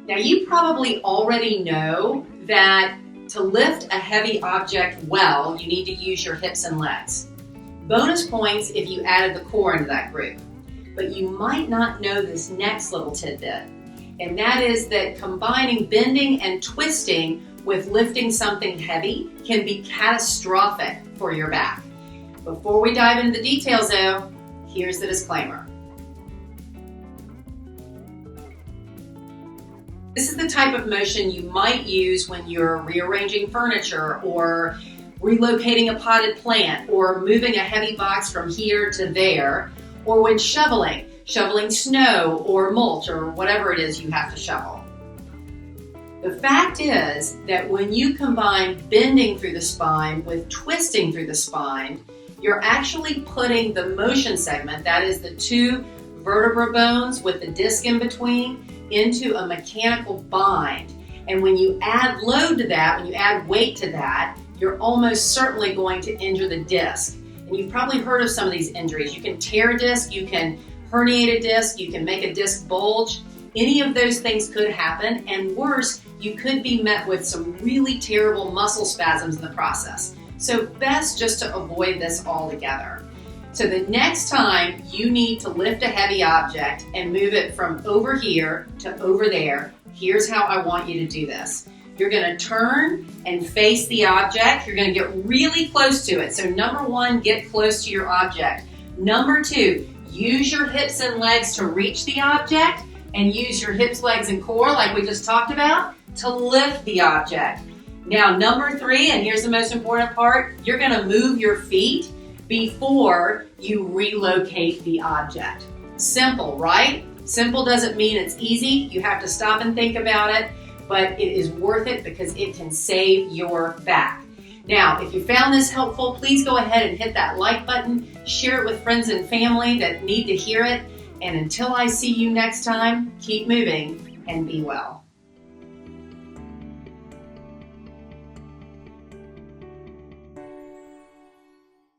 Now you probably already know that to lift a heavy object well, you need to use your hips and legs. Bonus points if you added the core into that group. But you might not know this next little tidbit, and that is that combining bending and twisting with lifting something heavy can be catastrophic for your back. Before we dive into the details though, here's the disclaimer. This is the type of motion you might use when you're rearranging furniture or relocating a potted plant or moving a heavy box from here to there, or when shoveling snow or mulch or whatever it is you have to shovel. The fact is that when you combine bending through the spine with twisting through the spine, you're actually putting the motion segment, that is the two vertebra bones with the disc in between, into a mechanical bind. And when you add load to that, when you add weight to that, you're almost certainly going to injure the disc. And you've probably heard of some of these injuries. You can tear a disc, you can herniate a disc, you can make a disc bulge. Any of those things could happen, and worse, you could be met with some really terrible muscle spasms in the process. So best just to avoid this altogether. So the next time you need to lift a heavy object and move it from over here to over there, here's how I want you to do this. You're going to turn and face the object. You're going to get really close to it. So number one, get close to your object. Number two, use your hips and legs to reach the object, and use your hips, legs, and core, like we just talked about, to lift the object. Now, number three, and here's the most important part, you're going to move your feet before you relocate the object. Simple, right? Simple doesn't mean it's easy. You have to stop and think about it, but it is worth it because it can save your back. Now, if you found this helpful, please go ahead and hit that like button, share it with friends and family that need to hear it, and until I see you next time, keep moving and be well.